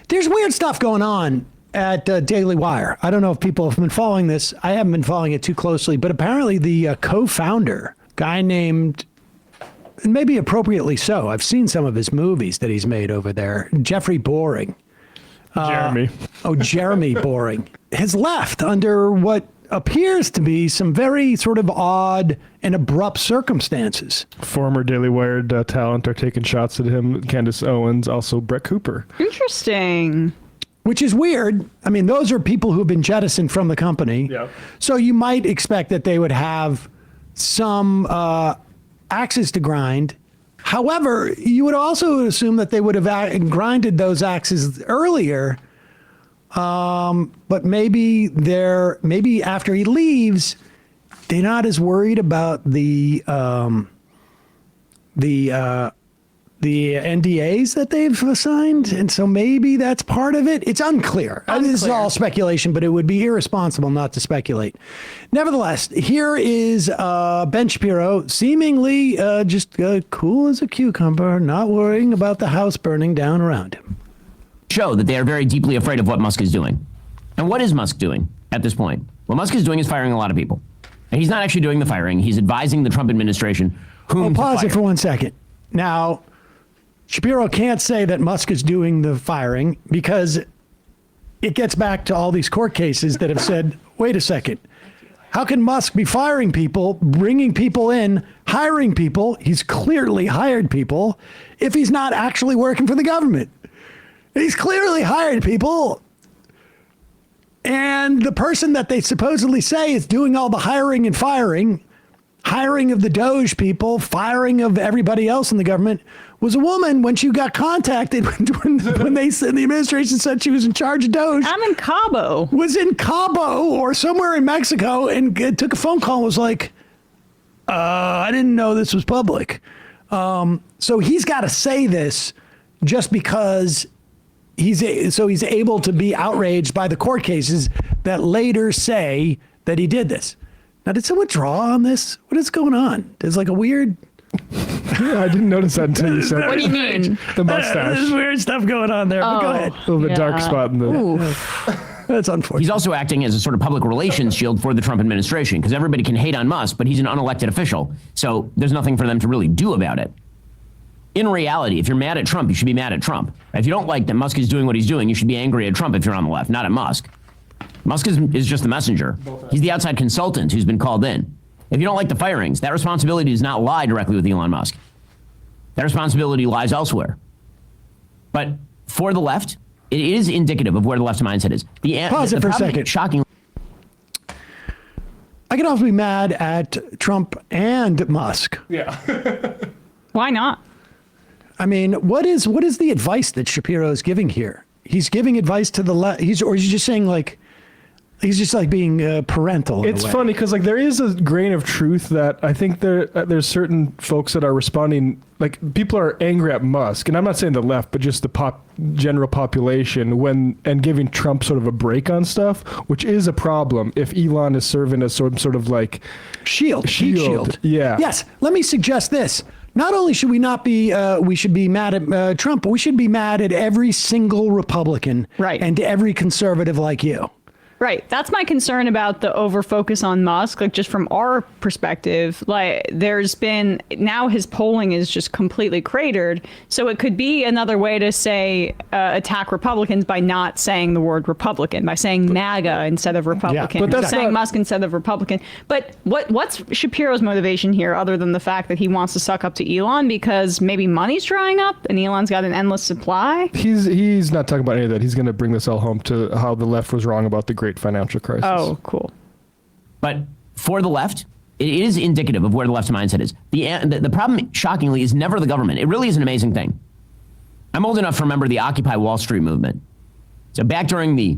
There's weird stuff going on at Daily Wire. I don't know if people have been following this. I haven't been following it too closely, but apparently the co-founder, guy named, and maybe appropriately so, I've seen some of his movies that he's made over there, Jeffrey Boring. Jeremy Boring has left under what appears to be some very sort of odd and abrupt circumstances. Former Daily Wire talent are taking shots at him. Candace Owens, also Brett Cooper. Interesting. Which is weird. I mean, those are people who have been jettisoned from the company. Yeah. So you might expect that they would have some axes to grind. However, you would also assume that they would have grinded those axes earlier. But maybe after he leaves, they're not as worried about the NDAs that they've signed, and so maybe that's part of it. It's unclear. This is all speculation, but it would be irresponsible not to speculate. Nevertheless, here is Ben Shapiro, seemingly just cool as a cucumber, not worrying about the house burning down around him. Show that they are very deeply afraid of what Musk is doing. And what is Musk doing at this point? What Musk is doing is firing a lot of people. And he's not actually doing the firing. He's advising the Trump administration whom to pause fire. it for 1 second. Now, Shapiro can't say that Musk is doing the firing because it gets back to all these court cases that have said, wait a second, how can Musk be firing people, bringing people in, hiring people? He's clearly hired people if he's not actually working for the government. He's clearly hired people. And the person that they supposedly say is doing all the hiring and firing, hiring of the Doge people, firing of everybody else in the government, was a woman when she got contacted when they said the administration said she was in charge of Doge. I'm in Cabo. Was in Cabo or somewhere in Mexico and took a phone call and was like, I didn't know this was public. So he's got to say this just because he's able to be outraged by the court cases that later say that he did this. Now, did someone draw on this? What is going on? There's like a weird... Yeah, I didn't notice that until you said What do you mean? the mustache. There's weird stuff going on there, but go ahead. A little bit dark spot in the... That's unfortunate. He's also acting as a sort of public relations shield for the Trump administration because everybody can hate on Musk, but he's an unelected official. So there's nothing for them to really do about it. In reality, if you're mad at Trump, you should be mad at Trump. If you don't like that Musk is doing what he's doing, you should be angry at Trump if you're on the left, not at Musk. Musk is just the messenger. He's the outside consultant who's been called in. If you don't like the firings, that responsibility does not lie directly with Elon Musk. That responsibility lies elsewhere. But for the left, it is indicative of where the left's mindset is. Pause it for a second. Shocking. I can also be mad at Trump and Musk. Yeah. Why not? I mean, what is the advice that Shapiro is giving here? He's giving advice to the left. He's just saying like, he's just like being parental. It's funny because like there is a grain of truth that I think there's certain folks that are responding, like people are angry at Musk, and I'm not saying the left, but just the general population and giving Trump sort of a break on stuff, which is a problem if Elon is serving as sort of like shield. Yeah. Yes. Let me suggest this. Not only should we not be, we should be mad at Trump, but we should be mad at every single Republican, right, and every conservative like you. Right. That's my concern about the over focus on Musk. Like just from our perspective, like there's been now his polling is just completely cratered. So it could be another way to say attack Republicans by not saying the word Republican, by saying MAGA instead of Republican, but that's saying Musk instead of Republican. But what's Shapiro's motivation here other than the fact that he wants to suck up to Elon because maybe money's drying up and Elon's got an endless supply? He's not talking about any of that. He's going to bring this all home to how the left was wrong about the great financial crisis. Oh, cool. But for the left, it is indicative of where the left's mindset is. The problem, shockingly, is never the government. It really is an amazing thing. I'm old enough to remember the Occupy Wall Street movement. So back during the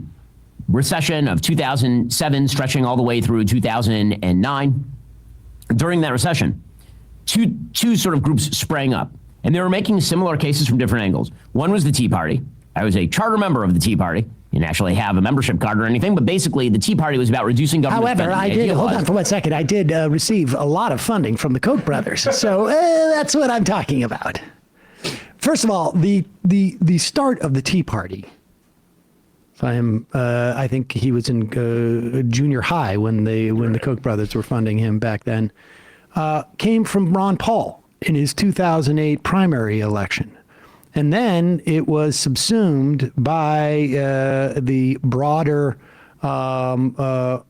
recession of 2007, stretching all the way through 2009, during that recession, two sort of groups sprang up, and they were making similar cases from different angles. One was the Tea Party. I was a charter member of the Tea Party. You didn't actually have a membership card or anything, but basically the Tea Party was about reducing government spending. However, hold on for 1 second. I did receive a lot of funding from the Koch brothers. So that's what I'm talking about. First of all, the start of the Tea Party I think he was in junior high when the Koch brothers were funding him back then. Came from Ron Paul in his 2008 primary election. And then it was subsumed by the broader Koch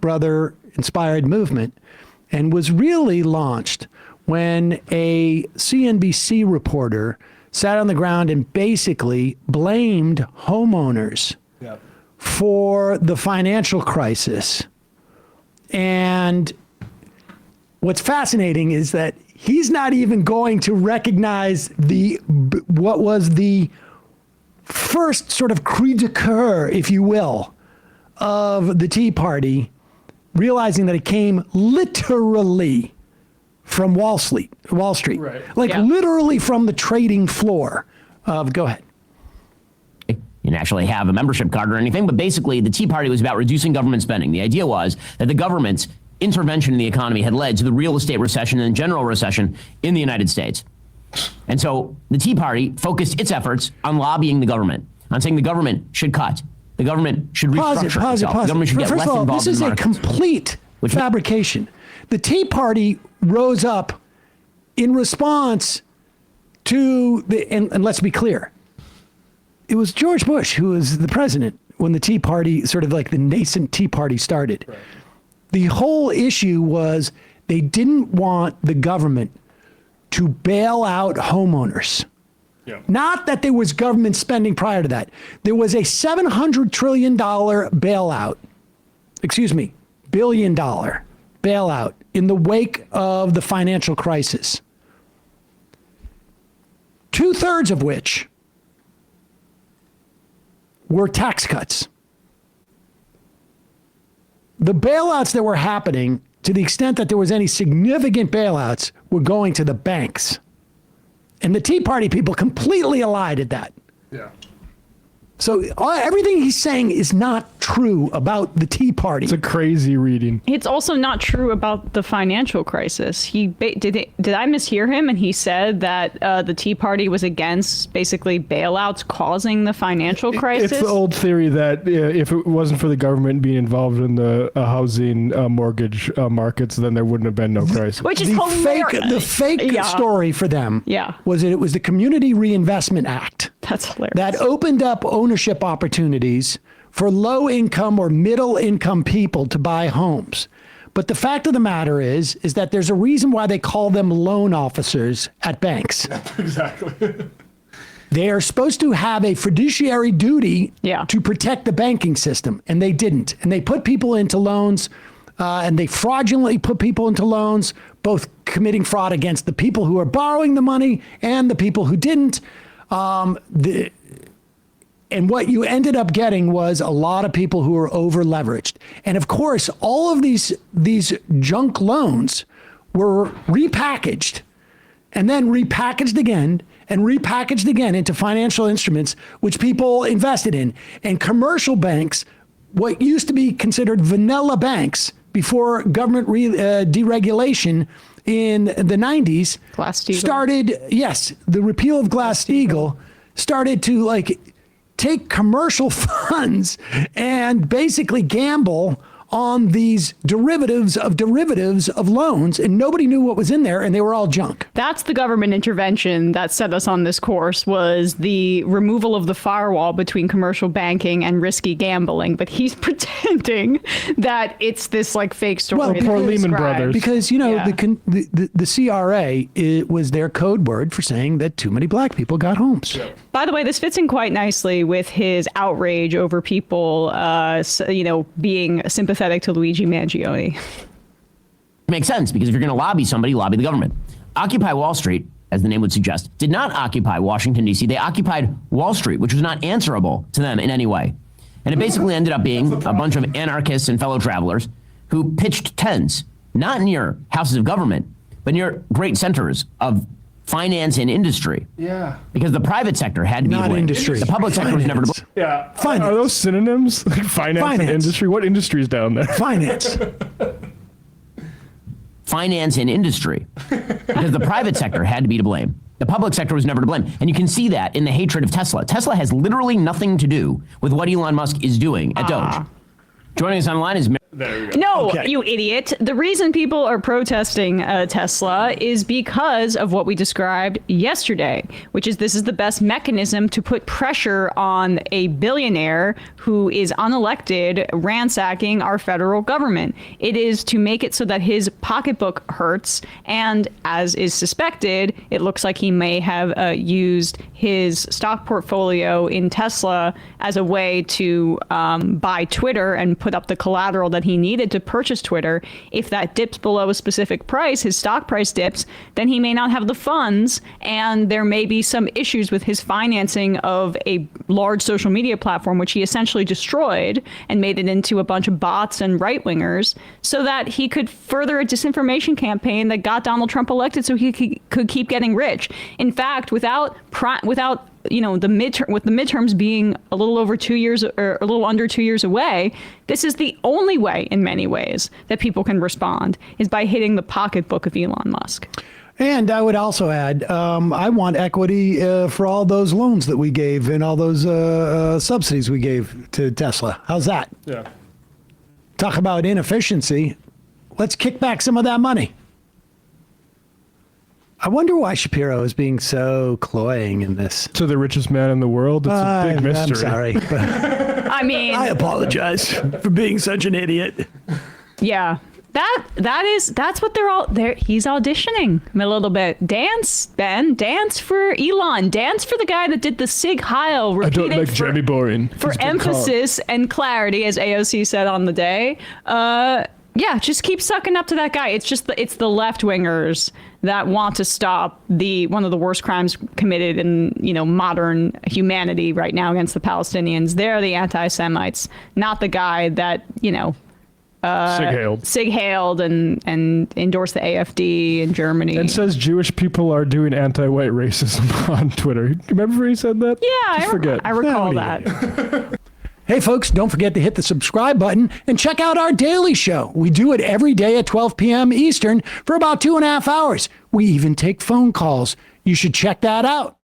brother inspired movement, and was really launched when a CNBC reporter sat on the ground and basically blamed homeowners for the financial crisis. And what's fascinating is that he's not even going to recognize what was the first sort of cri de coeur, if you will, of the Tea Party, realizing that it came literally from Wall Street, Right. literally from the trading floor of. Go ahead. You didn't actually have a membership card or anything, but basically the Tea Party was about reducing government spending. The idea was that the government's intervention in the economy had led to the real estate recession and general recession in the United States. And so the Tea Party focused its efforts on lobbying the government, on saying the government should cut. The government should restructure itself. The government should get First less of all, involved this in is the a markets. complete fabrication. The Tea Party rose up in response to and let's be clear, it was George Bush who was the president when the Tea Party, sort of like the nascent Tea Party, started. Right. The whole issue was they didn't want the government to bail out homeowners. Yeah. Not that there was government spending prior to that. There was a $700 trillion bailout, billion dollar bailout in the wake of the financial crisis. 2/3 of which were tax cuts. The bailouts that were happening, to the extent that there was any significant bailouts, were going to the banks. And the Tea Party people completely allied at that. Yeah. So everything he's saying is not true about the Tea Party. It's a crazy reading. It's also not true about the financial crisis. Did I mishear him? And he said that the Tea Party was against basically bailouts causing the financial crisis. It's the old theory that if it wasn't for the government being involved in the housing mortgage markets, then there wouldn't have been no crisis. Which is hilarious. The fake story for them was that it was the Community Reinvestment Act. That's hilarious. That opened up ownership opportunities for low income or middle income people to buy homes. But the fact of the matter is that there's a reason why they call them loan officers at banks. Exactly. They are supposed to have a fiduciary duty to protect the banking system, and they didn't. And they put people into loans, and they fraudulently put people into loans, both committing fraud against the people who are borrowing the money and the people who didn't. And what you ended up getting was a lot of people who were over leveraged. And of course, all of these junk loans were repackaged and then repackaged again and repackaged again into financial instruments, which people invested in. And commercial banks, what used to be considered vanilla banks before government deregulation in the 90s, the repeal of Glass-Steagall started to take commercial funds and basically gamble on these derivatives of loans, and nobody knew what was in there, and they were all junk. That's the government intervention that set us on this course, was the removal of the firewall between commercial banking and risky gambling. But he's pretending that it's this fake story. Well, poor Lehman Brothers. Because, the CRA, it was their code word for saying that too many black people got homes. Yeah. By the way, this fits in quite nicely with his outrage over people, being sympathetic to Luigi Mangione. Makes sense, because if you're going to lobby somebody, lobby the government. Occupy Wall Street, as the name would suggest, did not occupy Washington, D.C. They occupied Wall Street, which was not answerable to them in any way. And it basically ended up being a bunch of anarchists and fellow travelers who pitched tents, not near houses of government, but near great centers of finance and industry. Yeah. Because the private sector had to be not blamed. industry. The public sector was never to blame. Yeah. Finance. Are those synonyms? Finance and industry? What industry is down there? Finance. Finance and industry. Because the private sector had to be to blame. The public sector was never to blame. And you can see that in the hatred of Tesla. Tesla has literally nothing to do with what Elon Musk is doing at Doge. Joining us online is... No, Okay. you idiot. The reason people are protesting Tesla is because of what we described yesterday, which is this is the best mechanism to put pressure on a billionaire who is unelected ransacking our federal government. It is to make it so that his pocketbook hurts, and as is suspected, it looks like he may have used his stock portfolio in Tesla as a way to buy Twitter and put up the collateral that he needed to purchase Twitter. If that dips below a specific price, his stock price dips, then he may not have the funds, and there may be some issues with his financing of a large social media platform, which he essentially destroyed and made it into a bunch of bots and right-wingers so that he could further a disinformation campaign that got Donald Trump elected so he could keep getting rich. In fact, without the midterms being a little over 2 years or a little under 2 years away, this is the only way in many ways that people can respond is by hitting the pocketbook of Elon Musk. And I would also add, I want equity for all those loans that we gave and all those subsidies we gave to Tesla. How's that? Yeah. Talk about inefficiency. Let's kick back some of that money. I wonder why Shapiro is being so cloying in this. To the richest man in the world, it's a big mystery. I'm sorry. I mean, I apologize for being such an idiot. yeah. That's what they're all there. He's auditioning a little bit. Dance, Ben. Dance for Elon. Dance for the guy that did the Sig Heil. I don't like Jeremy Boring. For emphasis and clarity, as AOC said on the day. Yeah, just keep sucking up to that guy. It's the left wingers that want to stop one of the worst crimes committed in modern humanity right now against the Palestinians. They're the anti-Semites, not the guy that Sig hailed and endorsed the AfD in Germany. And says Jewish people are doing anti-white racism on Twitter. Remember he said that? Yeah, I recall that. Hey, folks, don't forget to hit the subscribe button and check out our daily show. We do it every day at 12 p.m. Eastern for about 2.5 hours. We even take phone calls. You should check that out.